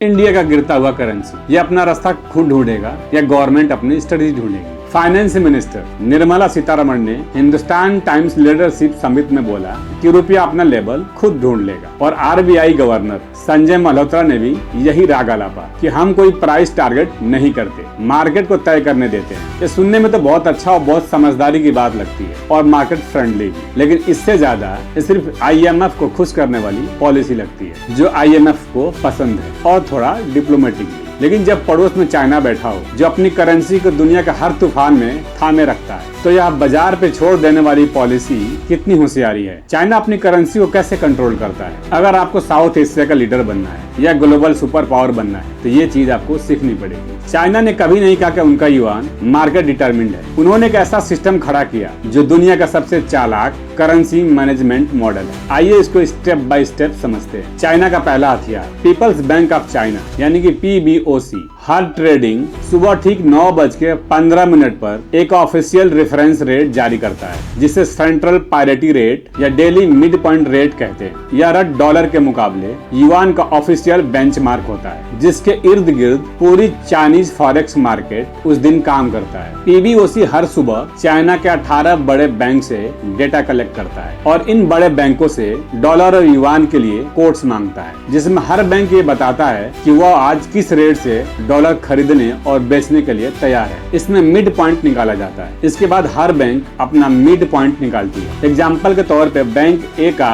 India का गिरता हुआ करेंसी, ये अपना रास्ता खुद ढूंढेगा या गवर्नमेंट अपनी स्ट्रेटजी ढूंढेगी। फाइनेंस मिनिस्टर निर्मला सीतारमण ने हिंदुस्तान टाइम्स लीडरशिप समिट में बोला कि रुपया अपना लेवल खुद ढूंढ लेगा। और आरबीआई गवर्नर संजय मल्होत्रा ने भी यही राग आलापा कि हम कोई प्राइस टारगेट नहीं करते, मार्केट को तय करने देते हैं। ये सुनने में तो बहुत अच्छा और बहुत समझदारी की बात लगती है और मार्केट फ्रेंडली भी, लेकिन इससे ज्यादा ये सिर्फ आईएमएफ को खुश करने वाली पॉलिसी लगती है जो आईएमएफ को पसंद है, और थोड़ा डिप्लोमेटिक भी। लेकिन जब पड़ोस में चाइना बैठा हो जो अपनी करेंसी को दुनिया के हर तूफान में थामे रखता है, तो यह बाजार पे छोड़ देने वाली पॉलिसी कितनी होशियारी है। चाइना अपनी करेंसी को कैसे कंट्रोल करता है। अगर आपको साउथ एशिया का लीडर बनना है या ग्लोबल सुपर पावर बनना है तो ये चीज आपको सीखनी पड़ेगी। चाइना ने कभी नहीं कहा कि उनका युआन मार्केट डिटरमिन्ड है। उन्होंने एक ऐसा सिस्टम खड़ा किया जो दुनिया का सबसे चालाक करेंसी मैनेजमेंट मॉडल है। आइए इसको स्टेप बाय स्टेप समझते हैं। चाइना का पहला हथियार पीपल्स बैंक ऑफ चाइना यानी कि PBOC हर ट्रेडिंग सुबह ठीक 9:15 पर एक ऑफिशियल रेफरेंस रेट जारी करता है जिसे सेंट्रल पायरिटी रेट या डेली मिड पॉइंट रेट कहते हैं। यह रेट डॉलर के मुकाबले युआन का ऑफिशियल बेंचमार्क होता है जिसके इर्द गिर्द पूरी चाइनीज फॉरेक्स मार्केट उस दिन काम करता है। PBOC हर सुबह चाइना के 18 बड़े बैंक से डेटा कलेक्ट करता है और इन बड़े बैंकों से डॉलर और युआन के लिए कोट्स मांगता है, जिसमें हर बैंक ये बताता है कि वह आज किस रेट से डॉलर खरीदने और बेचने के लिए तैयार है। इसमें मिड पॉइंट निकाला जाता है। इसके बाद हर बैंक अपना मिड पॉइंट निकालती है। एग्जाम्पल के तौर पे बैंक ए का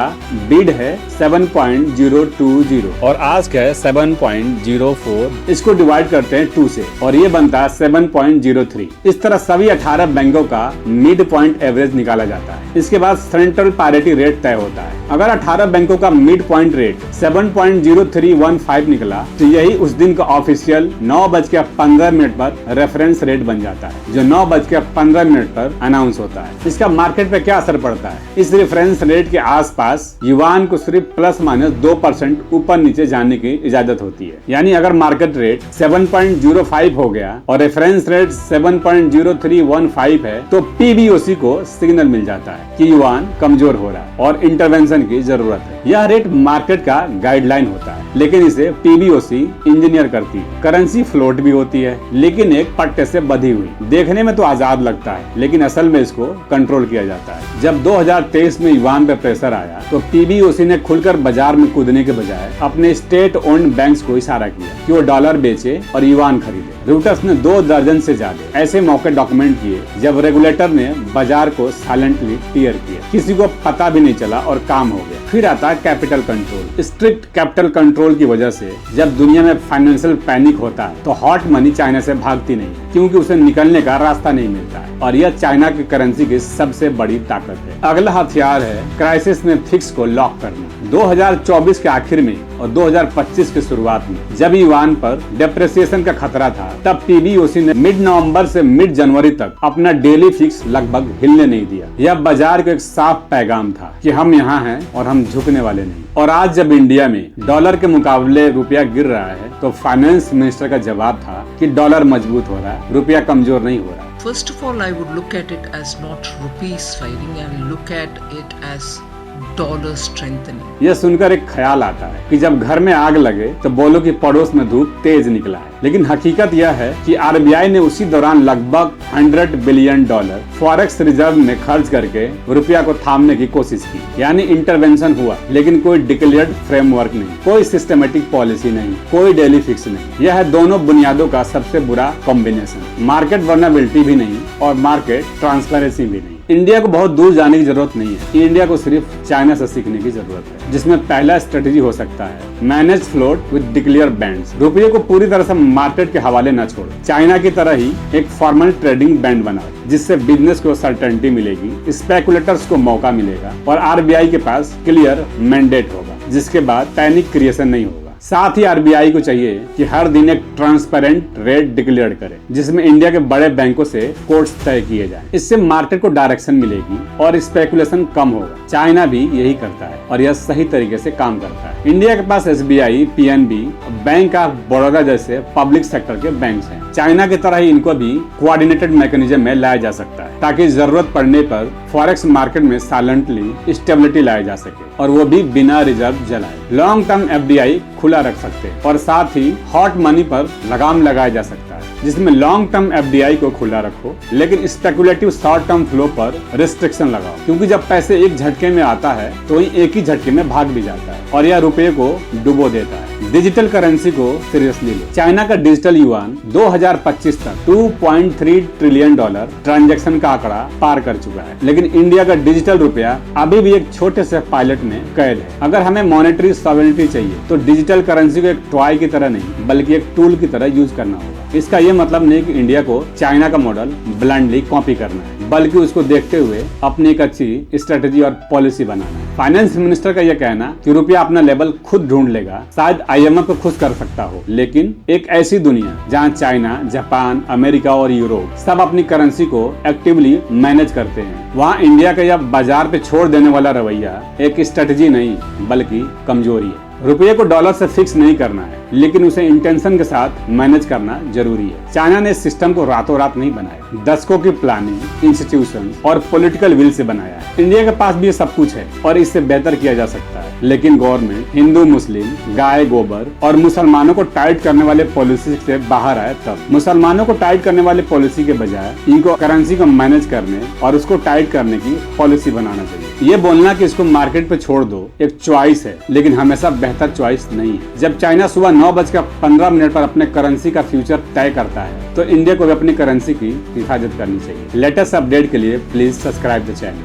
बिड है 7.020 और आस्क है 7.04। इसको डिवाइड करते हैं 2 से और ये बनता है 7.03। इस तरह सभी 18 बैंकों का मिड पॉइंट एवरेज निकाला जाता है। इसके बाद सेंट्रल पायरिटी रेट तय होता है। अगर 18 बैंकों का मिड पॉइंट रेट 7.0315 निकला तो यही उस दिन का ऑफिशियल 9:15 पर रेफरेंस रेट बन जाता है जो 9:15 पर अनाउंस होता है। इसका मार्केट पे क्या असर पड़ता है? इस रेफरेंस रेट के आसपास युआन को सिर्फ ±2% ऊपर नीचे जाने की इजाजत होती है। यानी अगर मार्केट रेट 7.05 हो गया और रेफरेंस रेट 7.0315 है तो PBOC को सिग्नल मिल जाता है कि युआन कमजोर हो रहा है और इंटरवेंशन की जरूरत है। यह रेट मार्केट का गाइडलाइन होता है, लेकिन इसे PBOC इंजीनियर करती है। करेंसी फ्लोट भी होती है लेकिन एक पट्टे से बंधी हुई। देखने में तो आजाद लगता है लेकिन असल में इसको कंट्रोल किया जाता है। जब 2023 में युआन पे प्रेशर आया तो PBOC ने खुलकर बाजार में कूदने के बजाय अपने स्टेट ओन्ड बैंक्स को इशारा किया कि वो डॉलर बेचे और युआन खरीदे। रूटर्स ने 2 दर्जन से ज्यादा ऐसे मौके डॉक्यूमेंट किए जब रेगुलेटर ने बाजार को साइलेंटली क्लियर किया, किसी को पता भी नहीं चला और काम हो गया। फिर आता है capital control. Strict capital control की वजह से जब दुनिया में फाइनेंशियल पैनिक होता है तो हॉट मनी चाइना से भागती नहीं क्योंकि उसे निकलने का रास्ता नहीं मिलता है और यह चाइना की करेंसी की सबसे बड़ी ताकत है। अगला हथियार है क्राइसिस में फिक्स को लॉक करना। 2024 के आखिर में और 2025 की शुरुआत में जब युआन पर डेप्रिसिएशन का खतरा था तब PBOC ने मिड नवंबर से मिड जनवरी तक अपना डेली फिक्स लगभग हिलने नहीं दिया। यह बाजार को एक साफ पैगाम था कि हम यहाँ हैं और हम झुकने वाले नहीं। और आज जब इंडिया में डॉलर के मुकाबले रुपया गिर रहा है तो फाइनेंस मिनिस्टर का जवाब था कि डॉलर मजबूत हो रहा है, रुपया कमजोर नहीं हो रहा। First of all, I would look at it as not rupees fighting and look at it as dollar strengthening. यह सुनकर एक ख्याल आता है कि जब घर में आग लगे तो बोलो कि पड़ोस में धूप तेज निकला है, लेकिन हकीकत यह है कि आरबीआई ने उसी दौरान लगभग $100 बिलियन फॉरेक्स रिजर्व में खर्च करके रुपया को थामने की कोशिश की। यानी इंटरवेंशन हुआ लेकिन कोई डिक्लेयर्ड फ्रेमवर्क नहीं, कोई सिस्टमेटिक पॉलिसी नहीं, कोई डेली फिक्स नहीं। यह है दोनों बुनियादों का सबसे बुरा कॉम्बिनेशन। मार्केट वर्नेबिलिटी भी नहीं और मार्केट ट्रांसपेरेंसी भी नहीं। इंडिया को बहुत दूर जाने की जरूरत नहीं है, इंडिया को सिर्फ चाइना से सीखने की जरूरत है, जिसमें पहला स्ट्रेटेजी हो सकता है manage float with declare bands. रुपये को पूरी तरह से मार्केट के हवाले न छोड़े, चाइना की तरह ही एक फॉर्मल ट्रेडिंग बैंड बनाए जिससे बिजनेस को सर्टेनिटी मिलेगी, स्पेकुलेटर्स को मौका मिलेगा और आरबीआई के पास क्लियर मैंडेट होगा जिसके बाद पैनिक क्रिएशन नहीं होगा। साथ ही आरबीआई को चाहिए कि हर दिन एक ट्रांसपेरेंट रेट डिक्लेयर करे जिसमें इंडिया के बड़े बैंकों से कोट्स तय किए जाएं। इससे मार्केट को डायरेक्शन मिलेगी और स्पेकुलेशन कम होगा। चाइना भी यही करता है और यह सही तरीके से काम करता है। इंडिया के पास SBI, PNB, bank of Baroda जैसे पब्लिक सेक्टर के बैंक्स हैं। चाइना की तरह ही इनको भी कोऑर्डिनेटेड मैकेनिज्म में लाया जा सकता है ताकि जरूरत पड़ने पर फॉरेक्स मार्केट में साइलेंटली स्टेबिलिटी लाया जा सके और वो भी बिना रिजर्व जलाए। लॉन्ग टर्म FDI खुला खुला रख सकते हैं और साथ ही हॉट मनी पर लगाम लगाया जा सकता है, जिसमें लॉन्ग टर्म एफडीआई को खुला रखो लेकिन स्पेकुलेटिव शॉर्ट टर्म फ्लो पर रिस्ट्रिक्शन लगाओ, क्योंकि जब पैसे एक झटके में आता है तो वही एक ही झटके में भाग भी जाता है और यह रुपये को डुबो देता है। डिजिटल करेंसी को सीरियसली लो। चाइना का डिजिटल युआन 2025 तक $2.3 ट्रिलियन ट्रांजैक्शन का आंकड़ा पार कर चुका है, लेकिन इंडिया का डिजिटल रुपया अभी भी एक छोटे से पायलट में कैद है। अगर हमें मॉनेटरी सॉवरेनिटी चाहिए तो डिजिटल करेंसी को एक टॉय की तरह नहीं बल्कि एक टूल की तरह यूज करना होगा। इसका ये मतलब नहीं कि इंडिया को चाइना का मॉडल ब्लाइंडली कॉपी करना है, बल्कि उसको देखते हुए अपनी एक अच्छी स्ट्रेटेजी और पॉलिसी बनाना है। फाइनेंस मिनिस्टर का यह कहना कि रुपया अपना लेवल खुद ढूंढ लेगा शायद IMF को खुश कर सकता हो, लेकिन एक ऐसी दुनिया जहां चाइना, जापान, अमेरिका और यूरोप सब अपनी करेंसी को एक्टिवली मैनेज करते हैं, वहां इंडिया का यह बाजार पे छोड़ देने वाला रवैया एक स्ट्रेटेजी नहीं बल्कि कमजोरी है। रुपये को डॉलर से फिक्स नहीं करना है, लेकिन उसे इंटेंशन के साथ मैनेज करना जरूरी है। चाइना ने इस सिस्टम को रातों रात नहीं बनाया, दशकों की प्लानिंग, इंस्टीट्यूशन और पॉलिटिकल विल से बनाया है। इंडिया के पास भी ये सब कुछ है और इससे बेहतर किया जा सकता है, लेकिन गवर्नमेंट हिंदू, मुस्लिम, गाय, गोबर और मुसलमानों को टाइट करने वाले पॉलिसी से बाहर आए तब। मुसलमानों को टाइट करने वाले पॉलिसी के बजाय इनको करेंसी को मैनेज करने और उसको टाइट करने की पॉलिसी बनाना चाहिए। ये बोलना कि इसको मार्केट पे छोड़ दो एक चॉइस है, लेकिन हमेशा बेहतर चॉइस नहीं है। जब चाइना सुबह 9:15 पर अपने करेंसी का फ्यूचर तय करता है तो इंडिया को भी अपनी करेंसी की हिफाजत करनी चाहिए। लेटेस्ट अपडेट के लिए प्लीज सब्सक्राइब द चैनल।